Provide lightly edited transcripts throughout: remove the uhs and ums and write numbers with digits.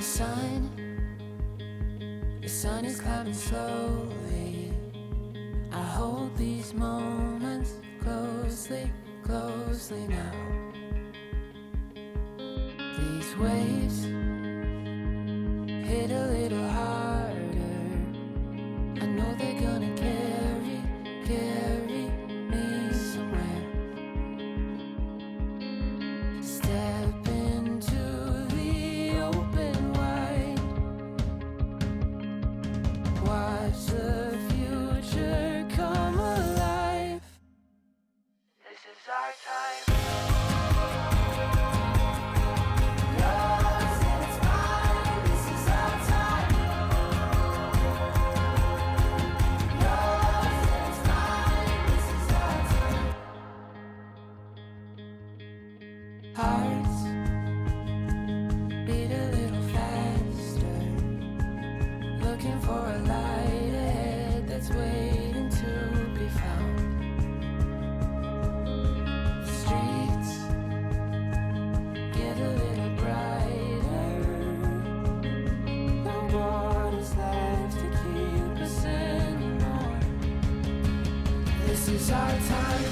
The sun is climbing slowly. I hold these moments closely, closely now. These waves hit a little harder. I know they're gonna carry me somewhere. Step into the open wide. Watch the future come alive. This is our time. Hearts beat a little faster, looking for a light ahead that's waiting to be found. The streets get a little brighter. No borders left to keep us anymore. This is our time.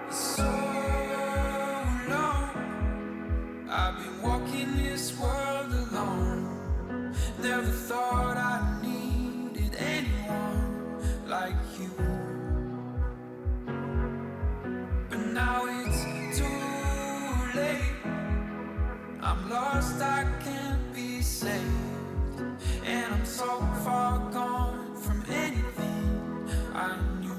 So long I've been walking this world alone. Never thought I needed anyone like you. But now it's too late. I'm lost, I can't be saved. And I'm so far gone from anything I knew.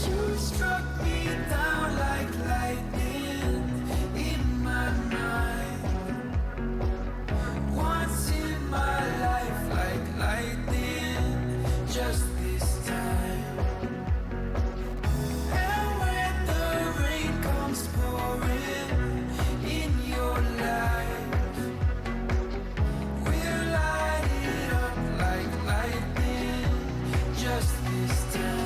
You struck me down like lightning in my mind. Once in my life, like lightning, just this time. And when the rain comes pouring in your life, we'll light it up like lightning, just this time.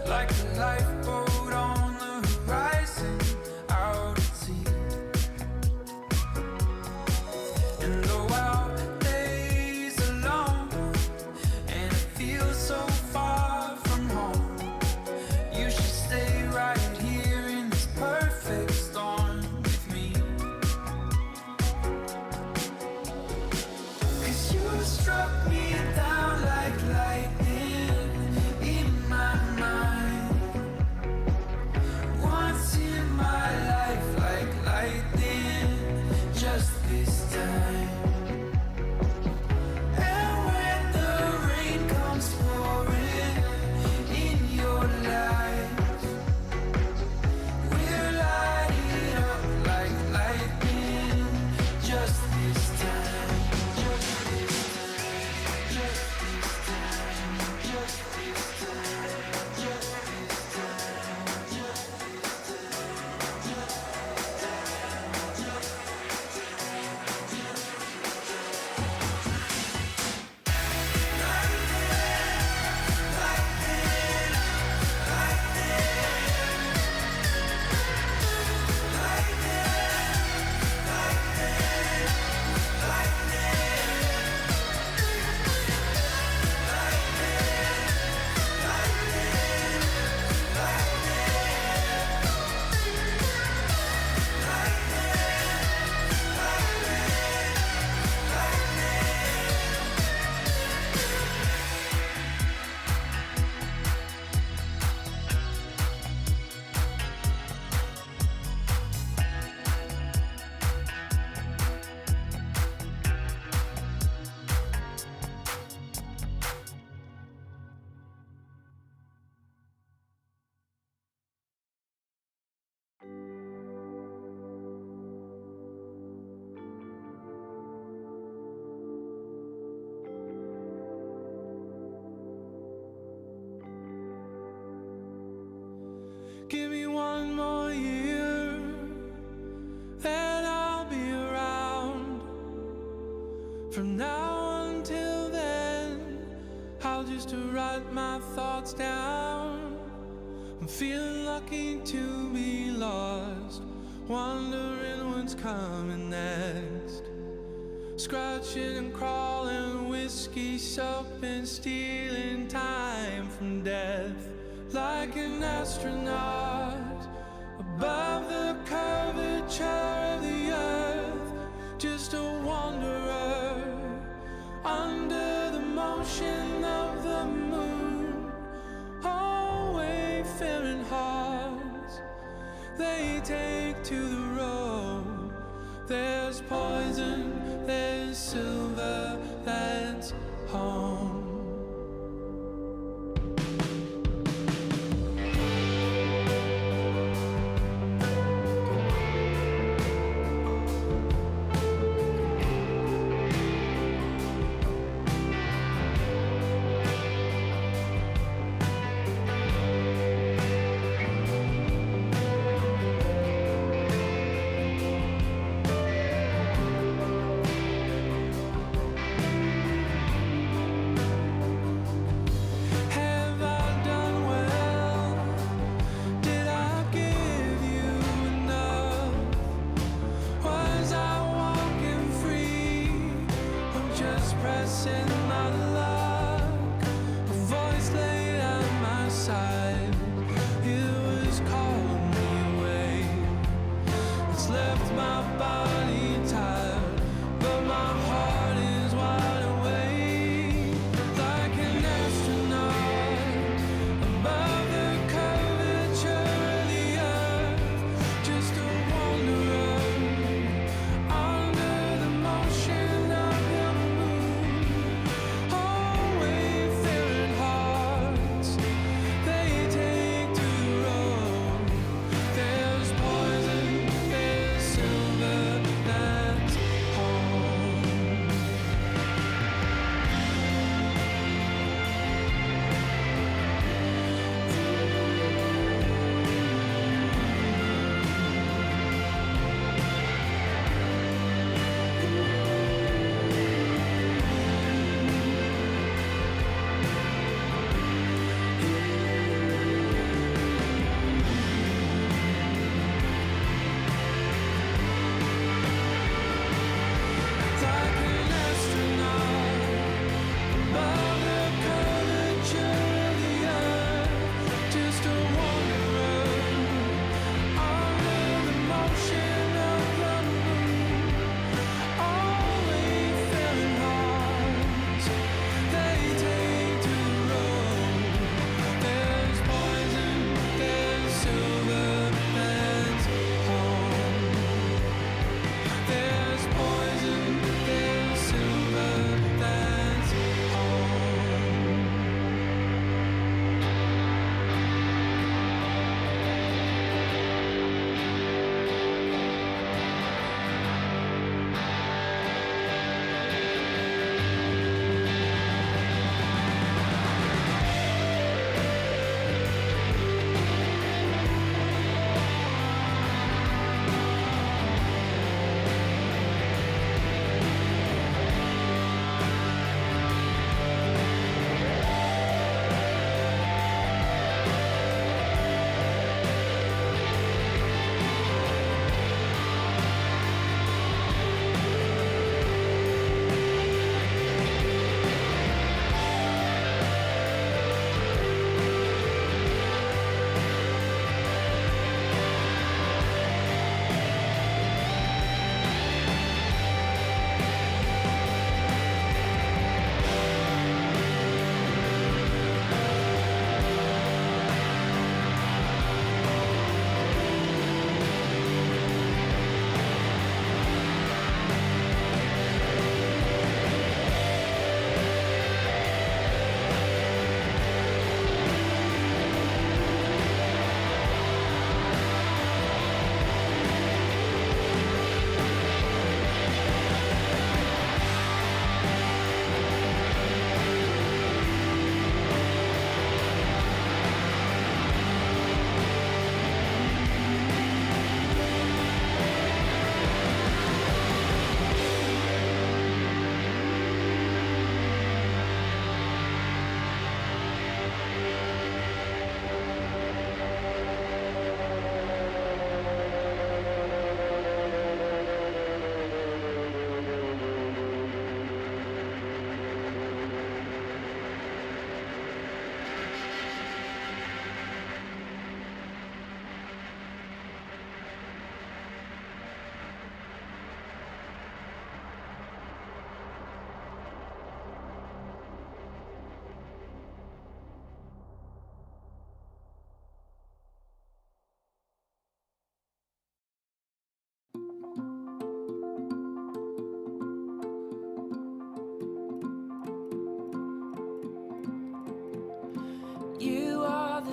Like a lifeboat on the horizon. From now until then, I'll just write my thoughts down. I'm feeling lucky to be lost, wondering what's coming next. Scratching and crawling, whiskey soaping, stealing time from death. Like an astronaut above the curvature of the earth, just a wanderer under the motion of the moon. Oh, wayfaring hearts, they take to the road. There's poison, there's silver, that's home. Oh,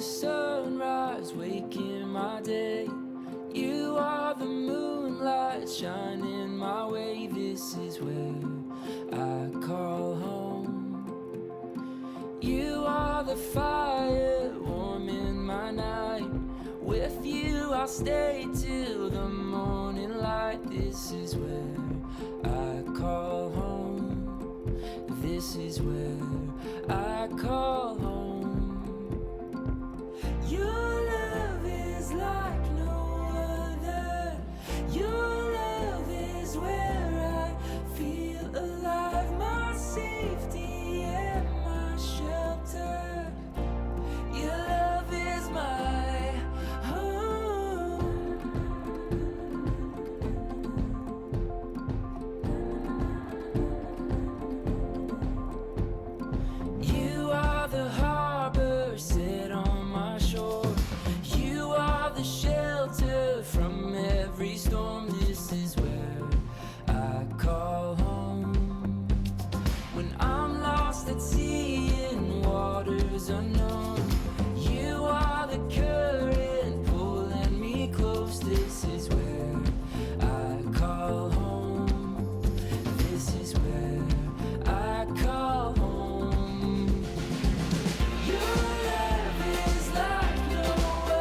the sunrise, waking my day. You are the moonlight, shining my way. This is where I call home. You are the fire, warming my night. With you I'll stay till the morning light. This is where I call home. This is where I call home. Your love is like no other. Your love is where I feel alive. My safety and my shelter. Your love is my home. You are the harbor set on my shore. You are the shelter from every storm. This is where I call home. When I'm lost at sea in waters unknown, you are the current pulling me close. This is where I call home. This is where I call home. Your love is like no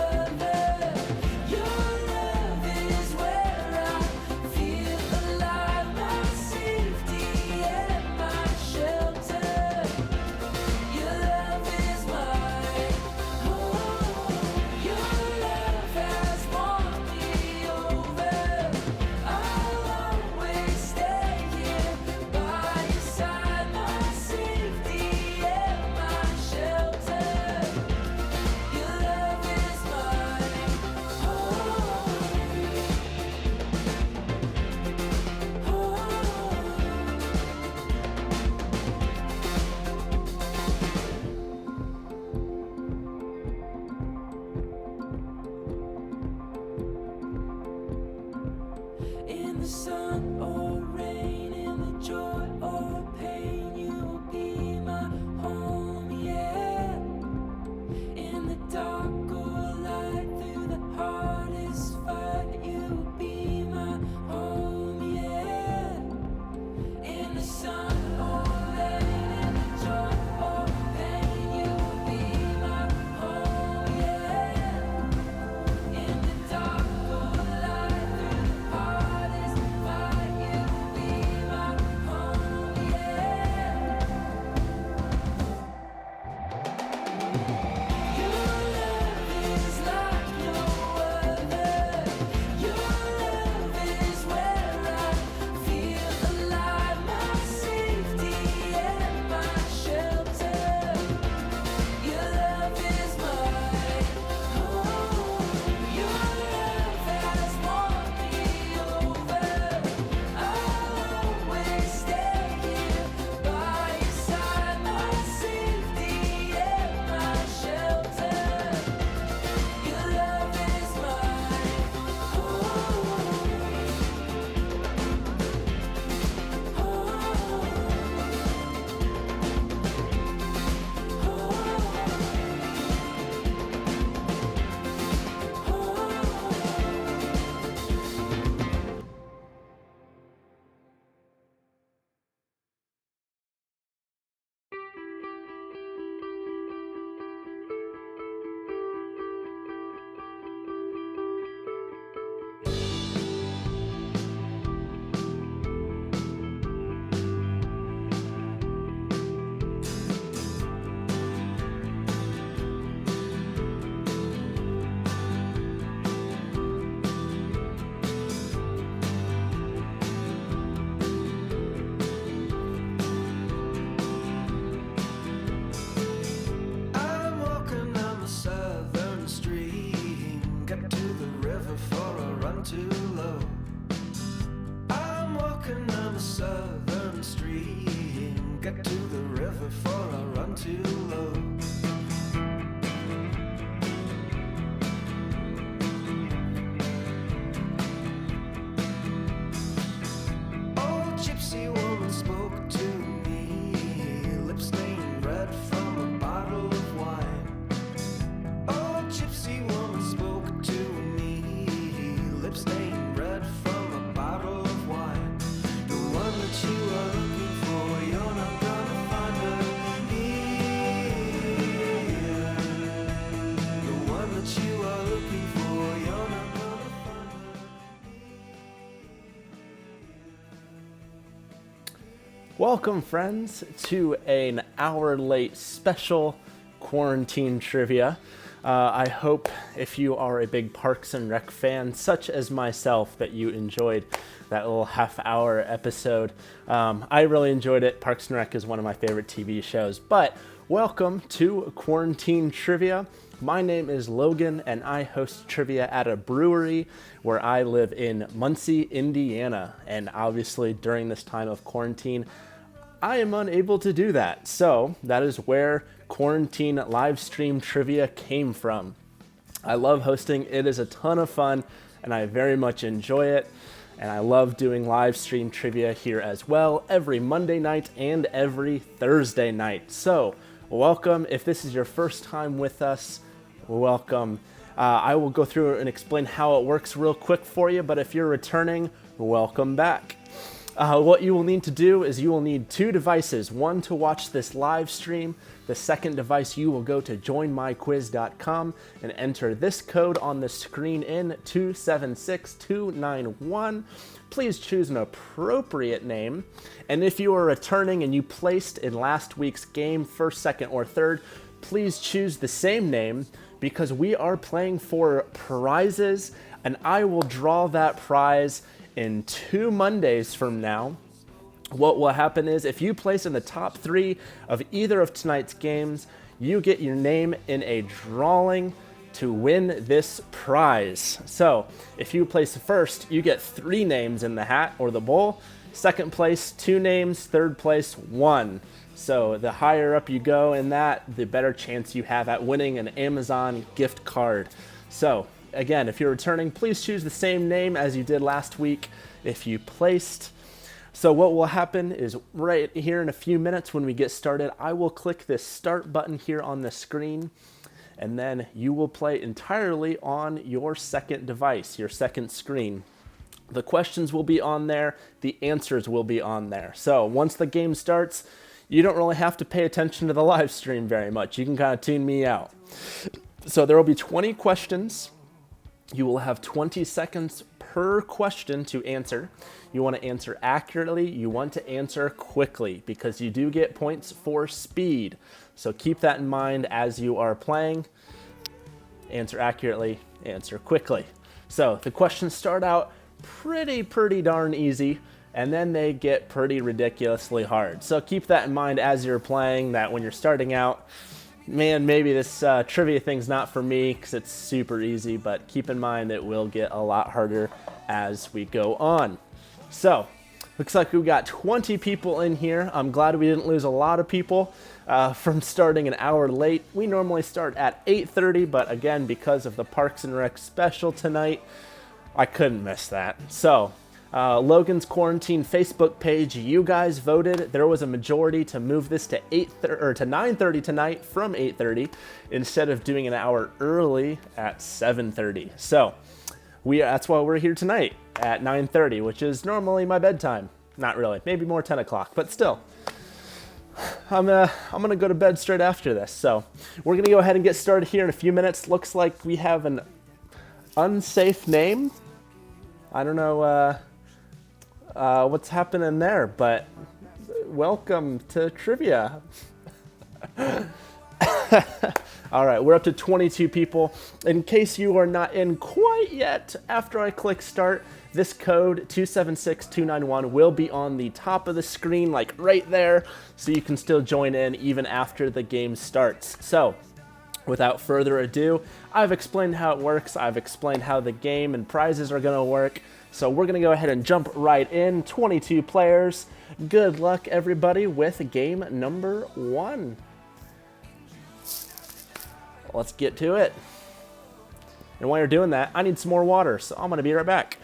other. Your love is where I feel alive. My safety and my shelter. Your love is my home. Your love has won me over. I'll always stay here by your side. My safety and my shelter. Your love is my home. In the sun or rain, in the joy or pain, you will be my home, yeah. In the dark or light, through the hardest fight, you will be my home, yeah. In the sun or rain, in the joy or pain, you will be my home, yeah. In the dark or light, through the hardest fight, you will be my home, yeah. Your love is like no other. Your love is where I feel alive. My safety and my shelter. Your love is my home. Your love has won me over. I'll always stay here by your side. My safety and my shelter. Your love is my home. I'm walking on the southern stream. Get to the river for a run too low. I'm walking on the southern stream. Get to the river for a run too low. Old gypsy woman spoke to me, lips stained red from a bottle of wine. Welcome, friends, to an hour late special quarantine trivia. I hope if you are a big Parks and Rec fan, such as myself, that you enjoyed that little half-hour episode. I really enjoyed it. Parks and Rec is one of my favorite TV shows. But welcome to Quarantine Trivia. My name is Logan, and I host trivia at a brewery where I live in Muncie, Indiana. And obviously, during this time of quarantine, I am unable to do that. So that is where quarantine live stream trivia came from. I love hosting. It is a ton of fun, and I very much enjoy it. And I love doing live stream trivia here as well, every Monday night and every Thursday night. So welcome. If this is your first time with us, welcome. I will go through and explain how it works real quick for you, but if you're returning, welcome back. What you will need to do is you will need two devices, one to watch this live stream. The second device, you will go to joinmyquiz.com and enter this code on the screen in 276291. Please choose an appropriate name. And if you are returning and you placed in last week's game, first, second, or third, please choose the same name because we are playing for prizes, and I will draw that prize in 2 Mondays from now. What will happen is if you place in the top 3 of either of tonight's games, you get your name in a drawing to win this prize. So if you place first, you get 3 names in the hat or the bowl. Second place, 2 names. Third place, 1. So the higher up you go in that, the better chance you have at winning an Amazon gift card. So again, if you're returning, please choose the same name as you did last week if you placed. So what will happen is right here in a few minutes when we get started, I will click this start button here on the screen, and then you will play entirely on your second device, your second screen. The questions will be on there, the answers will be on there. So once the game starts, you don't really have to pay attention to the live stream very much. You can kind of tune me out. So there will be 20 questions. You will have 20 seconds per question to answer. You want to answer accurately. You want to answer quickly because you do get points for speed. So keep that in mind as you are playing. Answer accurately, answer quickly. So the questions start out pretty darn easy, and then they get pretty ridiculously hard. So keep that in mind as you're playing, that when you're starting out, man, maybe this trivia thing's not for me because it's super easy, but keep in mind it will get a lot harder as we go on. So, looks like we've got 20 people in here. I'm glad we didn't lose a lot of people from starting an hour late. We normally start at 8:30, but again, because of the Parks and Rec special tonight, I couldn't miss that. So, Logan's Quarantine Facebook page, you guys voted. There was a majority to move this to 9:30 tonight from 8:30 instead of doing an hour early at 7:30. So that's why we're here tonight at 9:30, which is normally my bedtime. Not really, maybe more 10 o'clock, but still. I'm gonna go to bed straight after this. So we're gonna go ahead and get started here in a few minutes. Looks like we have an unsafe name. I don't know what's happening there, but welcome to trivia. All right, we're up to 22 people. In case you are not in quite yet, after I click start, this code 276291 will be on the top of the screen, like right there, so you can still join in even after the game starts. So without further ado, I've explained how it works. I've explained how the game and prizes are going to work. So we're going to go ahead and jump right in. 22 players. Good luck, everybody, with game number 1. Let's get to it. And while you're doing that, I need some more water, so I'm going to be right back.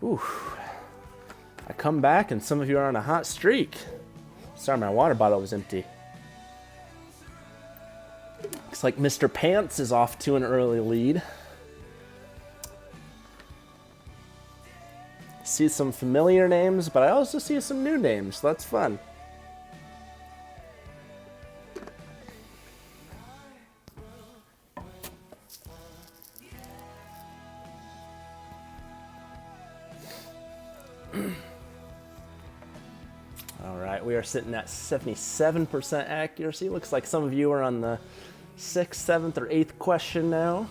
Ooh, I come back and some of you are on a hot streak. Sorry, my water bottle was empty. Looks like Mr. Pants is off to an early lead. See some familiar names, but I also see some new names. So that's fun. All right, we are sitting at 77% accuracy. Looks like some of you are on the 6th, 7th, or 8th question now.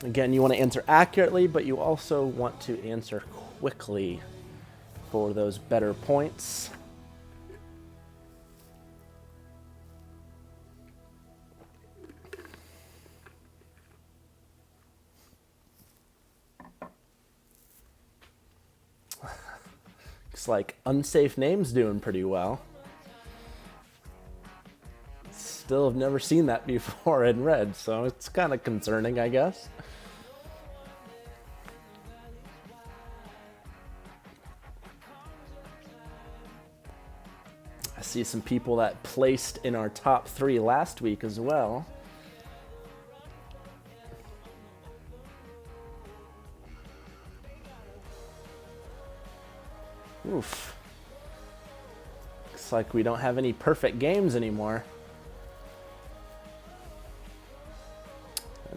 Again, you want to answer accurately, but you also want to answer quickly for those better points. Looks like Unsafe Names doing pretty well. Still have never seen that before in red, so it's kind of concerning, I guess. I see some people that placed in our top 3 last week as well. Oof. Looks like we don't have any perfect games anymore.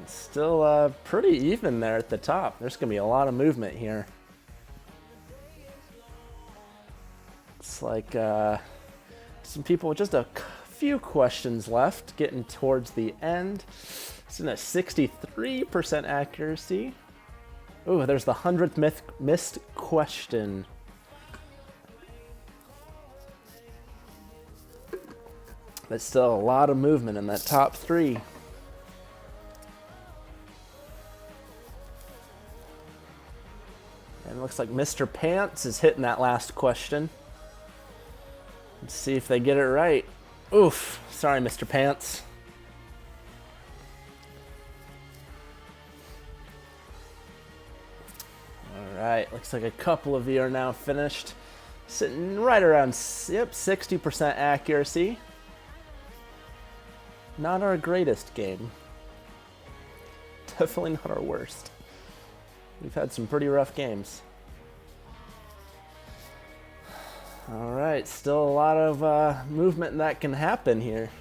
It's still pretty even there at the top. There's going to be a lot of movement here. It's like some people with just a few questions left, getting towards the end. It's in a 63% accuracy. Ooh, there's the 100th missed question. There's still a lot of movement in that top 3. And it looks like Mr. Pants is hitting that last question. Let's see if they get it right. Oof. Sorry, Mr. Pants. All right. Looks like a couple of you are now finished. Sitting right around, 60% accuracy. Not our greatest game. Definitely not our worst. We've had some pretty rough games. All right, still a lot of movement that can happen here.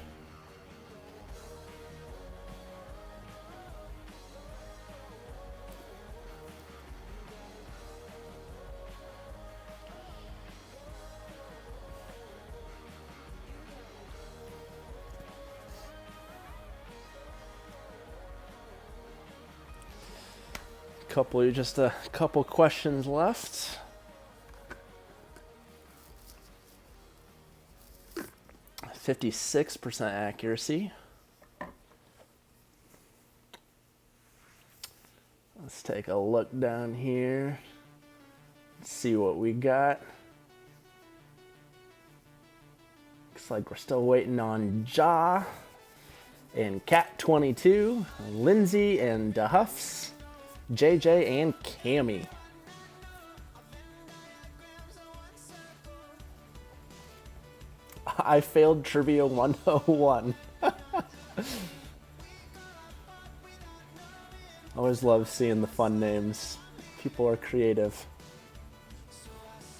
Just a couple questions left. .56% accuracy. Let's take a look down here. Let's see what we got. Looks like we're still waiting on Ja and Cat22, Lindsay and DeHuffs, JJ and Cammy. I failed Trivia 101. Always love seeing the fun names. People are creative.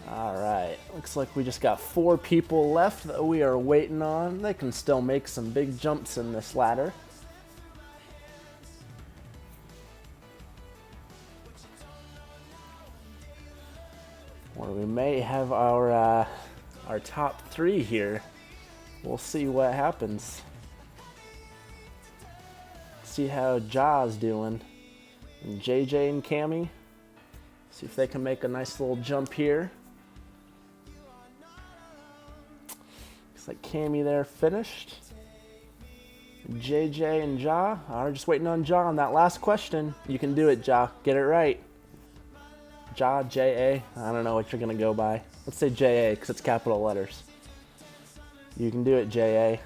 Alright, looks like we just got 4 people left that we are waiting on. They can still make some big jumps in this ladder. Or we may have our top 3 here. We'll see what happens. See how Ja's doing. And JJ and Cammy. See if they can make a nice little jump here. Looks like Cammy there finished. JJ and Ja are just waiting on Ja on that last question. You can do it, Ja. Get it right. Ja, J-A. I don't know what you're going to go by. Let's say J-A because it's capital letters. You can do it, J-A.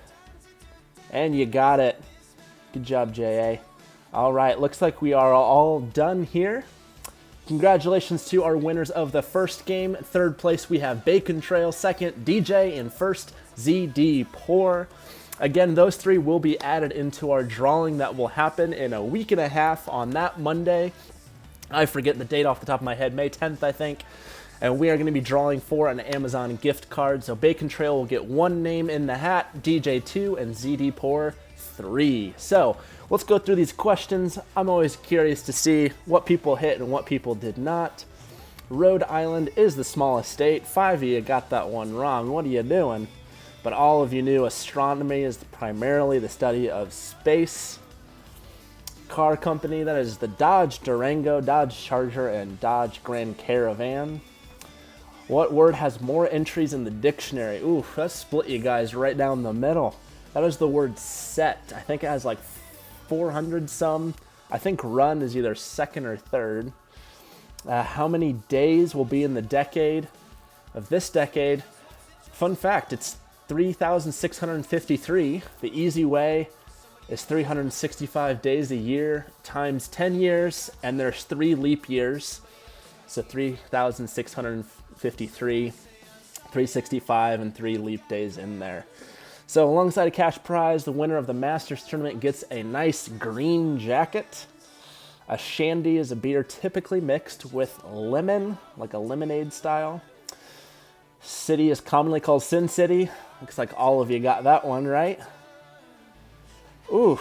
And you got it. Good job, J-A. All right, looks like we are all done here. Congratulations to our winners of the first game. Third place, we have Bacon Trail. Second, DJ. And first, ZD Poor. Again, those 3 will be added into our drawing that will happen in a week and a half on that Monday. I forget the date off the top of my head, May 10th, I think. And we are going to be drawing for an Amazon gift card. So Bacon Trail will get 1 name in the hat, DJ 2, and ZD Pour 3. So let's go through these questions. I'm always curious to see what people hit and what people did not. Rhode Island is the smallest state. 5 of you got that one wrong. What are you doing? But all of you knew astronomy is primarily the study of space. Car company, that is the Dodge Durango, Dodge Charger, and Dodge Grand Caravan. What word has more entries in the dictionary? Ooh, that split you guys right down the middle. That is the word set. I think it has like 400 some. I think run is either second or third. How many days will be in the decade of this decade? Fun fact, it's 3,653. The easy way is 365 days a year times 10 years, and there's 3 leap years. So 3,653, 365, and 3 leap days in there. So alongside a cash prize, the winner of the Masters tournament gets a nice green jacket. A shandy is a beer typically mixed with lemon, like a lemonade style. City is commonly called Sin City. Looks like all of you got that one right. Ooh.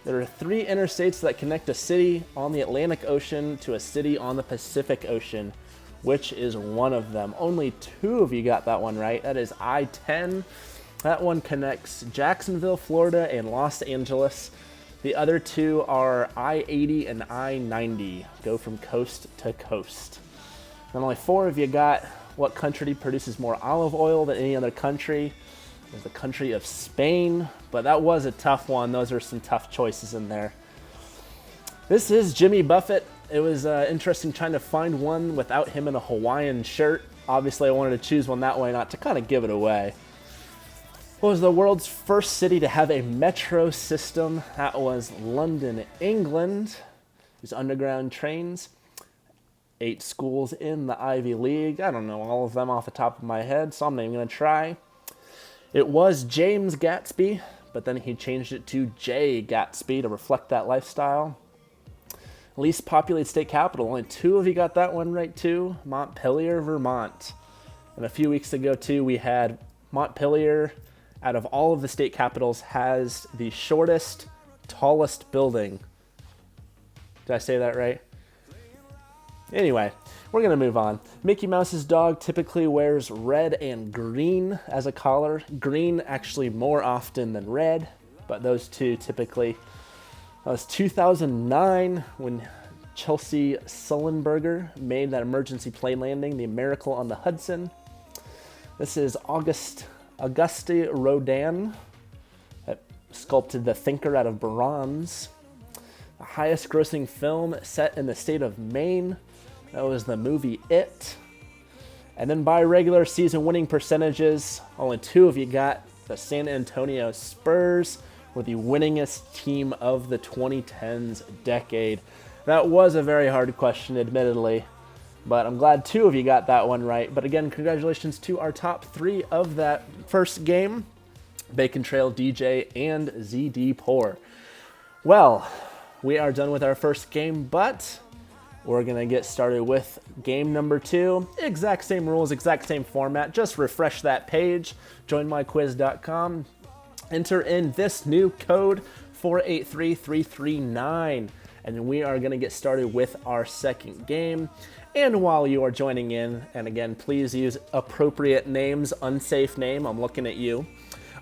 There are 3 interstates that connect a city on the Atlantic Ocean to a city on the Pacific Ocean. Which is one of them? Only 2 of you got that one right. That is I-10. That one connects Jacksonville, Florida, and Los Angeles. The other 2 are I-80 and I-90. Go from coast to coast. And only 4 of you got what country produces more olive oil than any other country. Is the country of Spain, but that was a tough one. Those are some tough choices in there. This is Jimmy Buffett. It was interesting trying to find one without him in a Hawaiian shirt. Obviously, I wanted to choose one that way, not to kind of give it away. What was the world's first city to have a metro system? That was London, England. These underground trains. 8 schools in the Ivy League. I don't know all of them off the top of my head, so I'm not even going to try. It was James Gatsby, but then he changed it to J. Gatsby to reflect that lifestyle. Least populated state capital. Only 2 of you got that one right too. Montpelier, Vermont. And a few weeks ago too, we had Montpelier, out of all of the state capitals, has the shortest, tallest building. Did I say that right? Anyway, we're going to move on. Mickey Mouse's dog typically wears red and green as a collar. Green actually more often than red, but those 2 typically. That was 2009 when Chelsea Sullenberger made that emergency plane landing, the Miracle on the Hudson. This is Auguste Rodin that sculpted the Thinker out of bronze. The highest grossing film set in the state of Maine. That was the movie It. And then by regular season winning percentages, only 2 of you got. The San Antonio Spurs were the winningest team of the 2010s decade. That was a very hard question, admittedly, but I'm glad 2 of you got that one right. But again, congratulations to our top 3 of that first game, Bacon Trail, DJ, and ZD Pour. Well, we are done with our first game, but we're going to get started with game number 2. Exact same rules, exact same format. Just refresh that page, joinmyquiz.com. Enter in this new code, 483339. And we are going to get started with our second game. And while you are joining in, and again, please use appropriate names, unsafe name, I'm looking at you.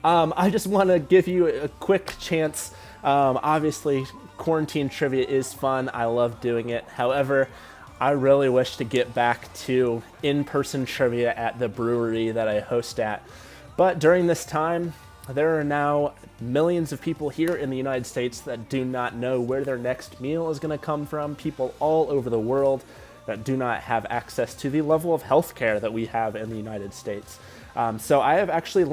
I just want to give you a quick chance. Obviously, quarantine trivia is fun. I love doing it. However, I really wish to get back to in-person trivia at the brewery that I host at. But during this time, there are now millions of people here in the United States that do not know where their next meal is going to come from. People all over the world that do not have access to the level of healthcare that we have in the United States. So I have actually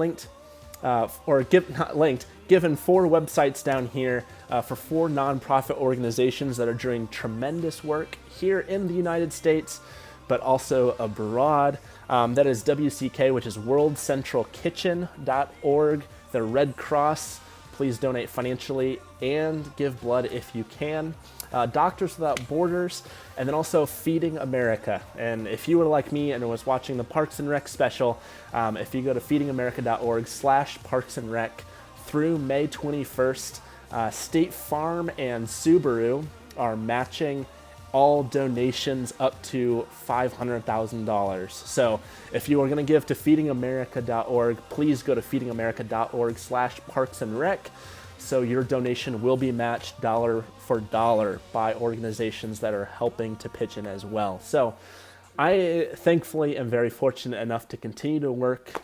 given 4 websites down here for 4 nonprofit organizations that are doing tremendous work here in the United States, but also abroad. That is WCK, which is worldcentralkitchen.org, the Red Cross, please donate financially and give blood if you can. Doctors Without Borders, and then also Feeding America. And if you were like me and was watching the Parks and Rec special, if you go to feedingamerica.org/Parks and Rec through May 21st, State Farm and Subaru are matching all donations up to $500,000. So if you are going to give to feedingamerica.org, please go to feedingamerica.org/Parks and Rec. So your donation will be matched dollar for dollar by organizations that are helping to pitch in as well. So I thankfully am very fortunate enough to continue to work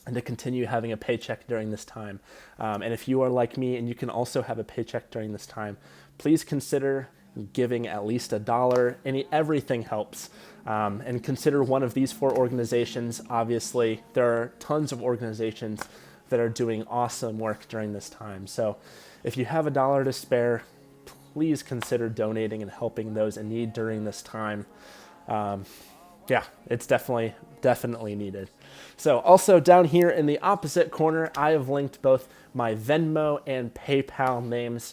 and to continue having a paycheck during this time. And if you are like me and you can also have a paycheck during this time, please consider giving at least $1. Everything helps. And consider one of these 4 organizations. Obviously, there are tons of organizations that are doing awesome work during this time. So if you have $1 to spare, please consider donating and helping those in need during this time. Yeah, it's definitely needed. So also down here in the opposite corner, I have linked both my Venmo and PayPal names.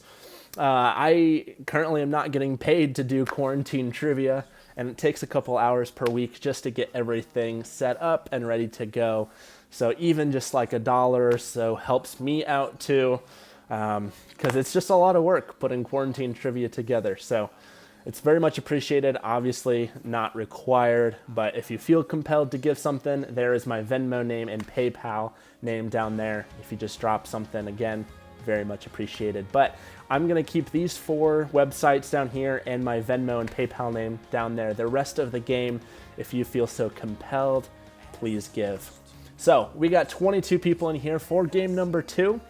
I currently am not getting paid to do quarantine trivia, and it takes a couple hours per week just to get everything set up and ready to go. So even just like $1 or so helps me out too, because it's just a lot of work putting quarantine trivia together. So it's very much appreciated, obviously not required, but if you feel compelled to give something, there is my Venmo name and PayPal name down there. If you just drop something, again, very much appreciated. But I'm going to keep these 4 websites down here and my Venmo and PayPal name down there. The rest of the game, if you feel so compelled, please give. So we got 22 people in here for game number 2.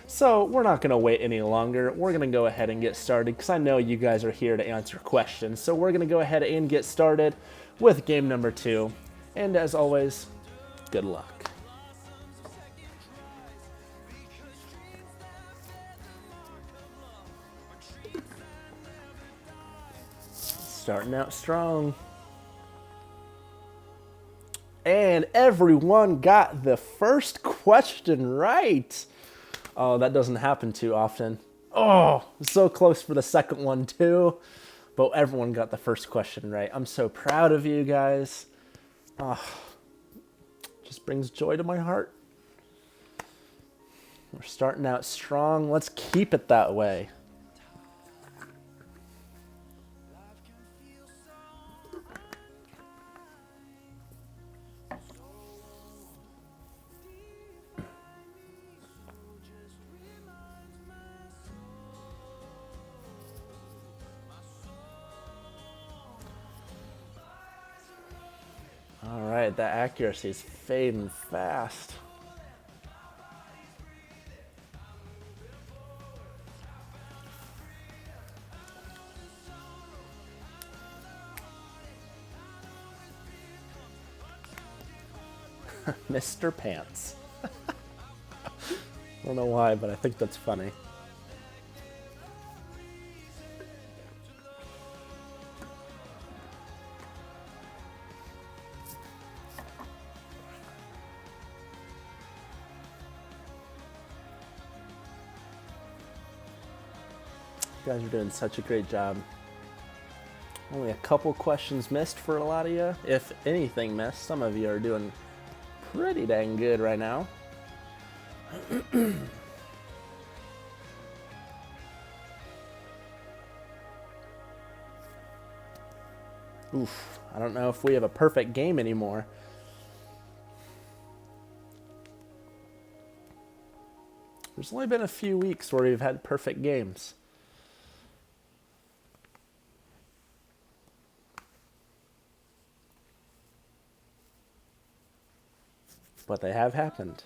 So we're not going to wait any longer. We're going to go ahead and get started because I know you guys are here to answer questions. So we're going to go ahead and get started with game number 2. And as always, good luck. Starting out strong. And everyone got the first question right. Oh, that doesn't happen too often. Oh, so close for the second one too. But everyone got the first question right. I'm so proud of you guys. Oh, just brings joy to my heart. We're starting out strong. Let's keep it that way. All right, that accuracy is fading fast. Mr. Pants. I don't know why, but I think that's funny. You guys are doing such a great job. Only a couple questions missed for a lot of you. If anything missed, some of you are doing pretty dang good right now. Oof, I don't know if we have a perfect game anymore. There's only been a few weeks where we've had perfect games. But they have happened.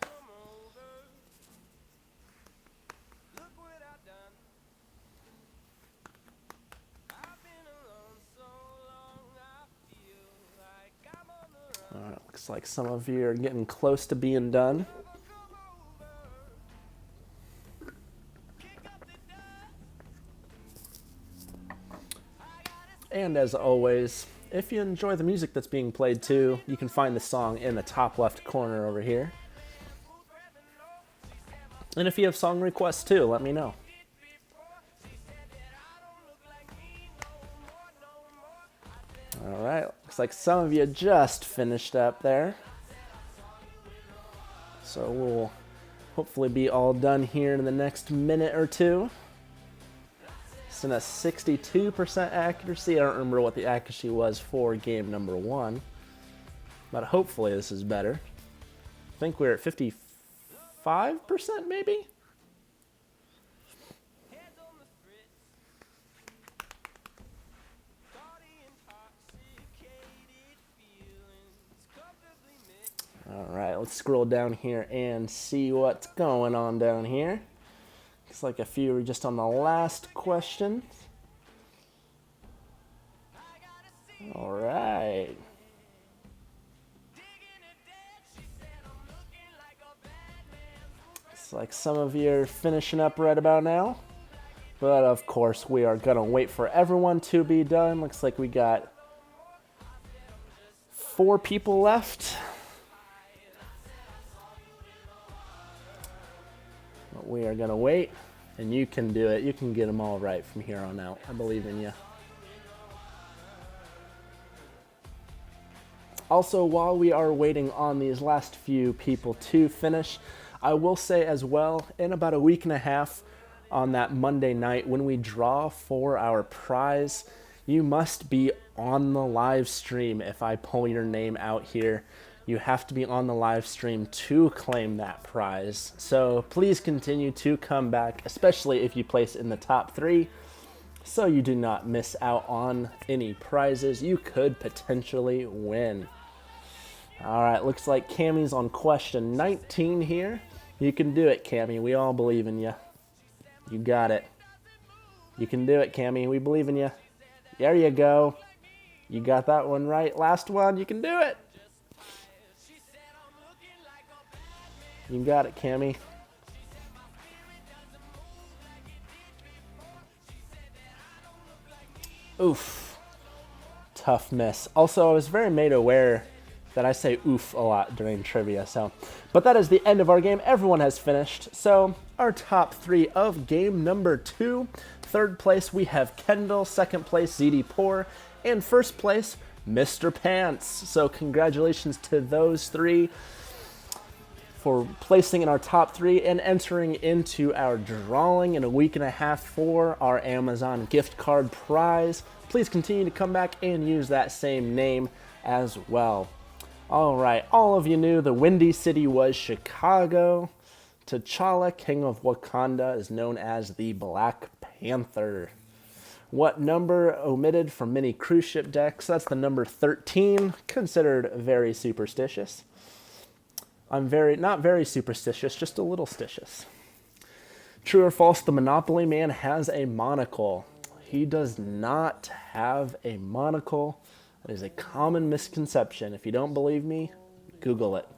Looks like some of you are getting close to being done. And as always, if you enjoy the music that's being played too, you can find the song in the top left corner over here. And if you have song requests too, let me know. All right, looks like some of you just finished up there. So we'll hopefully be all done here in the next minute or two. It's in a 62% accuracy. I don't remember what the accuracy was for game number 1, but hopefully this is better. I think we're at 55% maybe? All right, let's scroll down here and see what's going on down here. Looks like a few are just on the last question. All right. Looks like some of you are finishing up right about now. But of course, we are going to wait for everyone to be done. Looks like we got 4 people left. But we are going to wait, and you can do it. You can get them all right from here on out. I believe in you. Also, while we are waiting on these last few people to finish, I will say as well, in about a week and a half on that Monday night, when we draw for our prize, you must be on the live stream. If I pull your name out here, you have to be on the live stream to claim that prize. So please continue to come back, especially if you place in the top 3, so you do not miss out on any prizes you could potentially win. All right, looks like Cammie's on question 19 here. You can do it, Cammie. We all believe in you. You got it. You can do it, Cammie. We believe in you. There you go. You got that one right. Last one. You can do it. You got it, Cammie. Oof. Tough miss. Also, I was very made aware that I say oof a lot during trivia. But that is the end of our game. Everyone has finished. So our top 3 of game number 2. Third place, we have Kendall. Second place, ZD Poor. And first place, Mr. Pants. So congratulations to those 3 for placing in our top 3 and entering into our drawing in a week and a half for our Amazon gift card prize. Please continue to come back and use that same name as well. All right, all of you knew the Windy City was Chicago. T'Challa, King of Wakanda, is known as the Black Panther. What number omitted from many cruise ship decks? That's the number 13, considered very superstitious. I'm not very superstitious, just a little stitious. True or false, the Monopoly Man has a monocle. He does not have a monocle. That is a common misconception. If you don't believe me, Google it.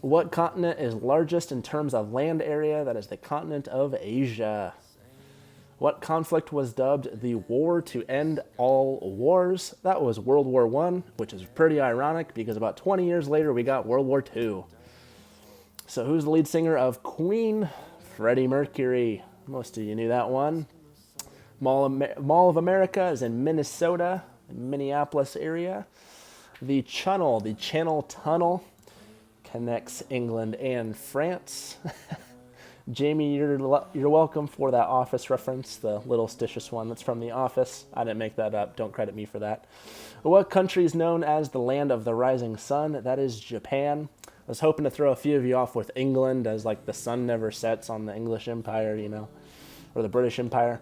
What continent is largest in terms of land area? That is the continent of Asia. What conflict was dubbed the war to end all wars? That was World War I, which is pretty ironic because about 20 years later we got World War II. So who's the lead singer of Queen? Freddie Mercury. Most of you knew that one. Mall of America is in Minnesota, Minneapolis area. The Channel Tunnel connects England and France. Jamie, you're welcome for that Office reference, the little stitious one that's from The Office. I didn't make that up. Don't credit me for that. What country is known as the land of the rising sun? That is Japan. I was hoping to throw a few of you off with England, as like the sun never sets on the English Empire, or the British Empire.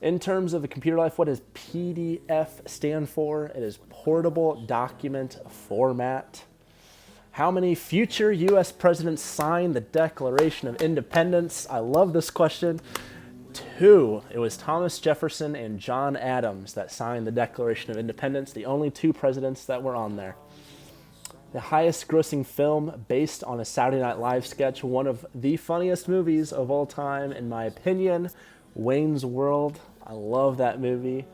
In terms of the computer life, what does PDF stand for? It is Portable Document Format. How many future U.S. presidents signed the Declaration of Independence? I love this question. 2. It was Thomas Jefferson and John Adams that signed the Declaration of Independence, the only 2 presidents that were on there. The highest grossing film based on a Saturday Night Live sketch, one of the funniest movies of all time, in my opinion, Wayne's World. I love that movie.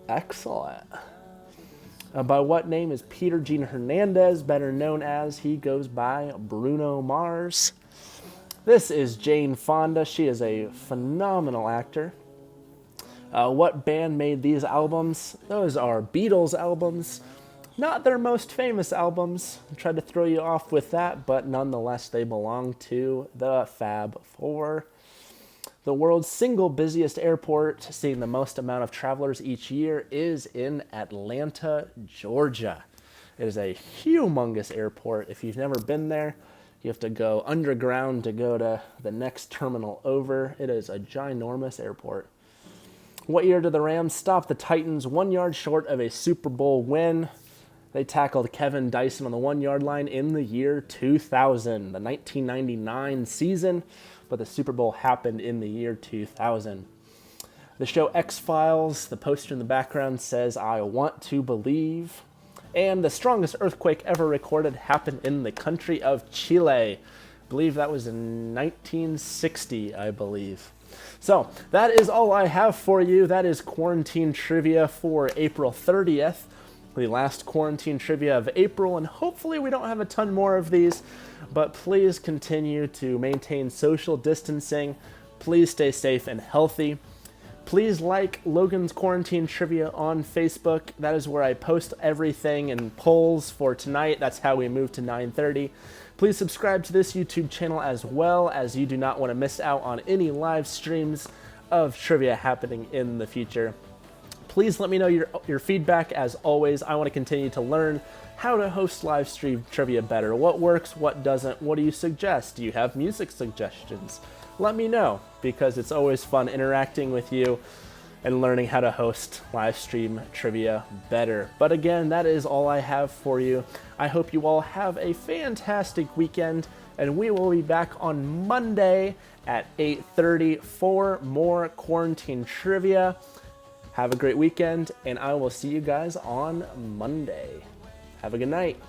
Excellent. By what name is Peter Gene Hernandez better known as? He goes by Bruno Mars. This is Jane Fonda. She is a phenomenal actor. What band made these albums? Those are Beatles albums. Not their most famous albums. I tried to throw you off with that, but nonetheless, they belong to the Fab Four. The world's single busiest airport, seeing the most amount of travelers each year, is in Atlanta, Georgia. It is a humongous airport. If you've never been there, you have to go underground to go to the next terminal over. It is a ginormous airport. What year did the Rams stop the Titans 1 yard short of a Super Bowl win? They tackled Kevin Dyson on the 1 yard line in the year 2000, the 1999 season, but the Super Bowl happened in the year 2000. The show X-Files, the poster in the background says, "I want to believe." And the strongest earthquake ever recorded happened in the country of Chile. I believe that was in 1960, I believe. So that is all I have for you. That is quarantine trivia for April 30th, the last quarantine trivia of April, and hopefully we don't have a ton more of these, but please continue to maintain social distancing. Please stay safe and healthy. Please like Logan's Quarantine Trivia on Facebook. That is where I post everything and polls for tonight. That's how we move to 9:30. Please subscribe to this YouTube channel as well, as you do not want to miss out on any live streams of trivia happening in the future. Please let me know your feedback. As always, I want to continue to learn how to host live stream trivia better. What works, what doesn't, what do you suggest? Do you have music suggestions? Let me know, because it's always fun interacting with you and learning how to host live stream trivia better. But again, that is all I have for you. I hope you all have a fantastic weekend, and we will be back on Monday at 8:30 for more quarantine trivia. Have a great weekend, and I will see you guys on Monday. Have a good night.